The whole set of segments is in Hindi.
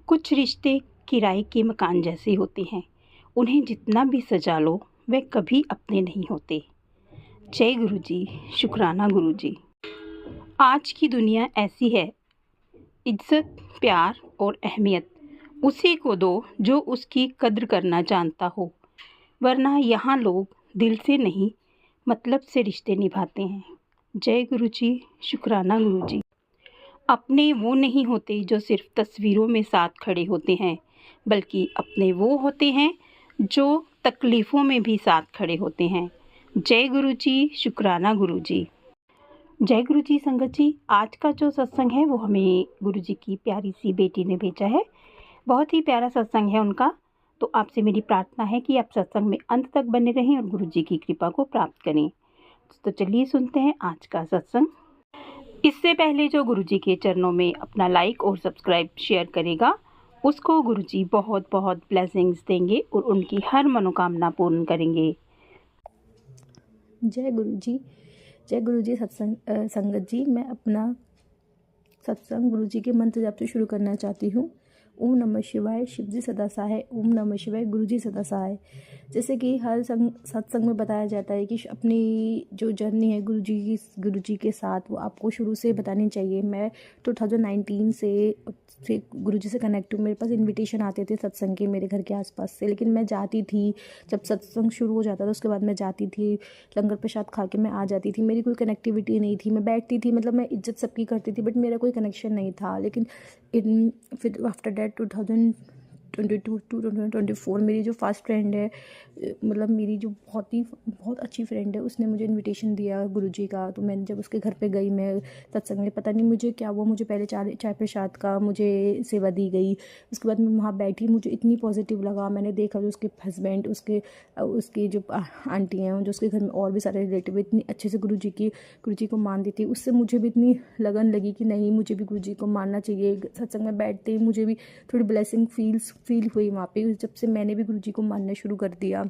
कुछ रिश्ते किराए के मकान जैसे होते हैं। उन्हें जितना भी सजा लो वे कभी अपने नहीं होते। जय गुरु जी, शुक्राना गुरु जी। आज की दुनिया ऐसी है, इज्जत, प्यार और अहमियत उसी को दो जो उसकी कद्र करना जानता हो, वरना यहाँ लोग दिल से नहीं मतलब से रिश्ते निभाते हैं। जय गुरु जी, शुक्राना गुरु जी। अपने वो नहीं होते जो सिर्फ तस्वीरों में साथ खड़े होते हैं, बल्कि अपने वो होते हैं जो तकलीफ़ों में भी साथ खड़े होते हैं। जय गुरु जी, शुक्राना गुरु जी। जय गुरु जी संगत जी। आज का जो सत्संग है वो हमें गुरु जी की प्यारी सी बेटी ने भेजा है। बहुत ही प्यारा सत्संग है उनका। तो आपसे मेरी प्रार्थना है कि आप सत्संग में अंत तक बने रहें और गुरु जी की कृपा को प्राप्त करें। तो चलिए सुनते हैं आज का सत्संग। इससे पहले जो गुरुजी के चरणों में अपना लाइक और सब्सक्राइब शेयर करेगा, उसको गुरुजी बहुत बहुत ब्लेसिंग्स देंगे और उनकी हर मनोकामना पूर्ण करेंगे। जय गुरु जी। जय गुरु जी। संगत जी, मैं अपना सत्संग गुरु जी के मंत्र जाप से शुरू करना चाहती हूँ। ओम नमः शिवाय, शिव जी सदा सहाय। ओम नमः शिवाय, गुरु जी सदा सहाय। जैसे कि हर सत्संग में बताया जाता है कि अपनी जो जर्नी है गुरु जी के साथ, वो आपको शुरू से बतानी चाहिए। मैं 2019 से गुरु जी से कनेक्ट हूँ। मेरे पास इनविटेशन आते थे सत्संग के मेरे घर के आसपास से, लेकिन मैं जाती थी। जब सत्संग शुरू हो जाता था उसके बाद मैं जाती थी, लंगर प्रसाद खा के मैं आ जाती थी। मेरी कोई कनेक्टिविटी नहीं थी। मैं बैठती थी, मतलब मैं इज्जत सबकी करती थी, बट मेरा कोई कनेक्शन नहीं था। लेकिन फिर आफ्टर डैट 2022 टू 2024 मेरी जो फर्स्ट फ्रेंड है, मतलब मेरी जो बहुत अच्छी फ्रेंड है, उसने मुझे इनविटेशन दिया गुरुजी का। तो मैंने जब उसके घर पे गई, मैं सत्संग में पता नहीं मुझे क्या हुआ, मुझे पहले चाय प्रसाद का मुझे सेवा दी गई। उसके बाद मैं वहाँ बैठी, मुझे इतनी पॉजिटिव लगा। मैंने देखा जो उसके हस्बैंड, उसकी जो आंटी हैं, जो उसके घर में और भी सारे रिलेटिव इतनी अच्छे से गुरु जी को मानती थी। उससे मुझे भी इतनी लगन लगी कि नहीं, मुझे भी गुरु जी को मानना चाहिए। सत्संग में बैठते ही मुझे भी थोड़ी ब्लेसिंग फील हुई वहाँ पे। जब से मैंने भी गुरु जी को मानना शुरू कर दिया,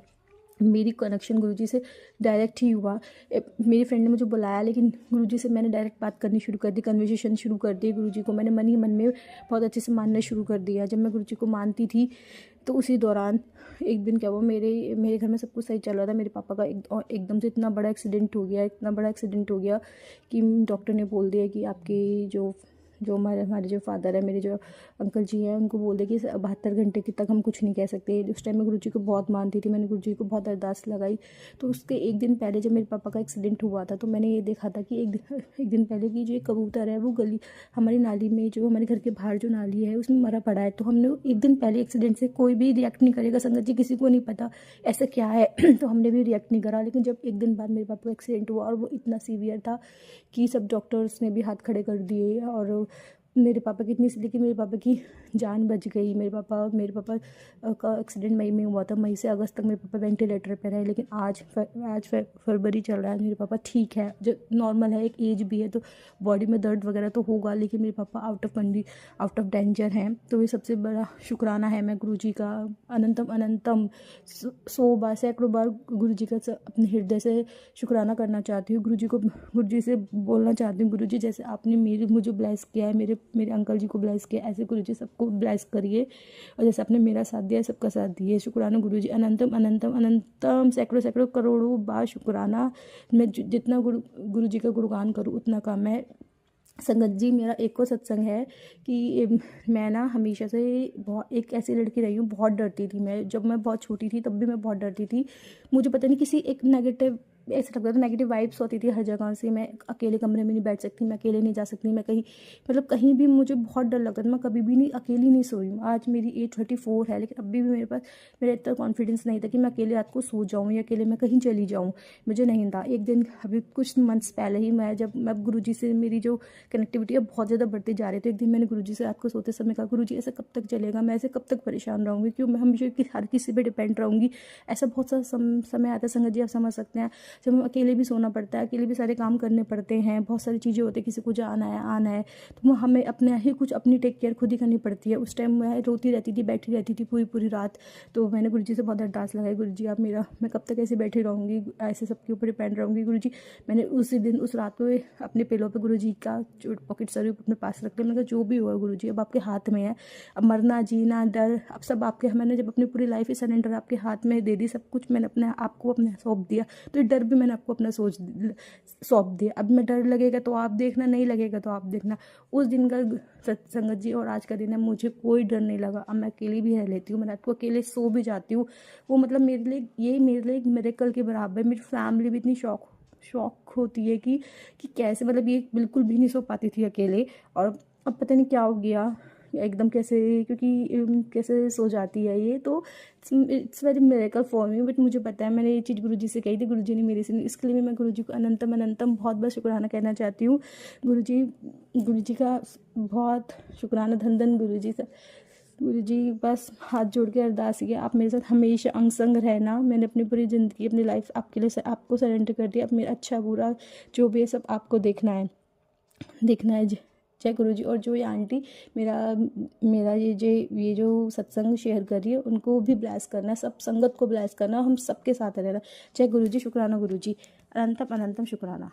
मेरी कनेक्शन गुरुजी से डायरेक्ट ही हुआ। मेरी फ्रेंड ने मुझे बुलाया, लेकिन गुरुजी से मैंने डायरेक्ट बात करनी शुरू कर दी, कन्वर्सेशन शुरू कर दी। गुरुजी को मैंने मन ही मन में बहुत अच्छे से मानना शुरू कर दिया। जब मैं गुरुजी को मानती थी तो उसी दौरान एक दिन क्या हुआ, मेरे घर में सब कुछ सही चल रहा था। मेरे पापा का एकदम से इतना बड़ा एक्सीडेंट हो गया कि डॉक्टर ने बोल दिया कि आपकी जो हमारे जो फादर है, मेरे जो अंकल जी हैं, उनको बोल दे कि 72 घंटे के तक हम कुछ नहीं कह सकते। उस टाइम मैं गुरुजी को बहुत मानती थी। मैंने गुरुजी को बहुत अरदास लगाई। तो उसके एक दिन पहले जब मेरे पापा का एक्सीडेंट हुआ था, तो मैंने ये देखा था कि एक दिन पहले कि जो एक कबूतर है वो हमारी नाली में, जो हमारे घर के बाहर जो नाली है, उसमें मरा पड़ा है। तो हमने एक दिन पहले एक्सीडेंट से, कोई भी रिएक्ट नहीं करेगा संगत जी, किसी को नहीं पता ऐसा क्या है तो हमने भी रिएक्ट नहीं करा। लेकिन जब एक दिन बाद मेरे पापा का एक्सीडेंट हुआ और वो इतना सीवियर था कि सब डॉक्टर्स ने भी हाथ खड़े कर दिए, और मेरे पापा की इतनी सी, लेकिन मेरे पापा की जान बच गई। मेरे पापा का एक्सीडेंट मई में हुआ था। मई से अगस्त तक मेरे पापा वेंटिलेटर पर रहे, लेकिन आज फरवरी चल रहा है, मेरे पापा ठीक है, जो नॉर्मल है। एक एज भी है तो बॉडी में दर्द वगैरह तो होगा, लेकिन मेरे पापा आउट ऑफ डेंजर हैं। तो ये सबसे बड़ा शुक्राना है मैं गुरु जी का अनंतम 100 बार, सैकड़ों बार गुरु जी का अपने हृदय से शुक्राना करना चाहती हूँ। गुरु जी से बोलना चाहती हूँ, गुरु जी जैसे आपने मुझे ब्लेस किया है, मेरे अंकल जी को ब्लेस किया, ऐसे गुरु जी सबको ब्लेस करिए। और जैसे आपने मेरा साथ दिया, सबका साथ दिए। शुक्राना गुरु जी, अनंतम अनंतम अनंतम, सैकड़ों करोड़ों बार शुक्राना। मैं जितना गुरु जी का गुणगान करूँ उतना कम है। संगत जी, मेरा एक और सत्संग है कि मैं ना हमेशा से बहुत एक ऐसी लड़की रही हूँ, बहुत डरती थी मैं। जब मैं बहुत छोटी थी तब भी मैं बहुत डरती थी। मुझे पता नहीं, किसी एक नेगेटिव ऐसा लगता था, नेगेटिव वाइब्स होती थी हर जगह से। मैं अकेले कमरे में नहीं बैठ सकती, मैं अकेले नहीं जा सकती, मैं कहीं, मतलब कहीं भी मुझे बहुत डर लगता था। मैं कभी भी नहीं अकेली नहीं सोई हूँ। आज मेरी एज 34 है, लेकिन अभी भी मेरा इतना कॉन्फिडेंस नहीं था कि मैं अकेले रात को सो जाऊँ या अकेले मैं कहीं चली जाऊँ, मुझे नहीं था। एक दिन अभी कुछ मंथ्स पहले ही मैं गुरु जी से मेरी जो कनेक्टिविटी है बहुत ज़्यादा बढ़ती जा रही थी। एक दिन मैंने गुरुजी से रात को सोते समय कहा, गुरुजी ऐसा कब तक चलेगा, मैं ऐसे कब तक परेशान रहूँगी, क्यों मैं हमेशा हर किसी पे डिपेंड रहूँगी। ऐसा बहुत सा समय आता है संगत जी, आप समझ सकते हैं। जब हम अकेले भी सोना पड़ता है, अकेले भी सारे काम करने पड़ते हैं, बहुत सारी चीज़ें होती है, किसी को जाना है आना है, तो हमें अपने ही कुछ अपनी टेक केयर खुद ही करनी पड़ती है। उस टाइम मैं रोती रहती थी, बैठी रहती थी पूरी पूरी रात। तो मैंने गुरुजी से बहुत अरदास लगाई, गुरुजी आप मेरा, मैं कब तक ऐसे बैठी रहूँगी, ऐसे सबके ऊपर डिपेंड रहूँगी गुरुजी। मैंने उसी दिन उस रात को अपने पिलो पे गुरुजी का जो पॉकेट स्वरूप अपने पास रख लिया। मैंने कहा जो भी हुआ गुरुजी अब आपके हाथ में है, अब मरना जीना डर अब सब आपके। मैंने जब अपनी पूरी लाइफ ही सरेंडर आपके हाथ में दे दी, सब कुछ मैंने अपने आपको अपने सौंप दिया, तो ये डर भी मैंने आपको अपना सौंप दिया। अब मैं डर लगेगा तो आप देखना, नहीं लगेगा तो आप देखना। उस दिन का संगत जी और आज का दिन है, मुझे कोई डर नहीं लगा। अब मैं अकेली भी रह लेती हूँ, मैं रात को अकेले सो भी जाती हूँ। वो मतलब मेरे लिए एक मिरेकल के बराबर है। मेरी फैमिली भी इतनी शौक होती है कि कैसे, मतलब ये बिल्कुल भी नहीं सो पाती थी अकेले, और अब पता नहीं क्या हो गया एकदम कैसे, क्योंकि कैसे सो जाती है ये, तो it's very miracle for me. But मुझे पता है मैंने ये चीज़ गुरुजी से कही थी, गुरुजी ने मेरे से, इसके लिए मैं गुरुजी को अनंतम बहुत बहुत शुक्राना कहना चाहती हूँ। गुरुजी का बहुत शुक्राना, धन गुरुजी से। गुरुजी बस हाथ जोड़ के अरदास किया, आप मेरे साथ हमेशा अंग संग रहना। मैंने अपनी पूरी ज़िंदगी अपनी लाइफ आपके लिए आपको सरेंडर कर दिया। अब मेरा अच्छा बुरा जो भी है सब आपको देखना है जय गुरुजी। और जो ये आंटी मेरा ये जो सत्संग शेयर कर रही है, उनको भी ब्लेस करना, सब संगत को ब्लेस करना, हम सबके साथ रहना। जय गुरुजी, शुक्राना गुरुजी, अनंतम शुक्राना।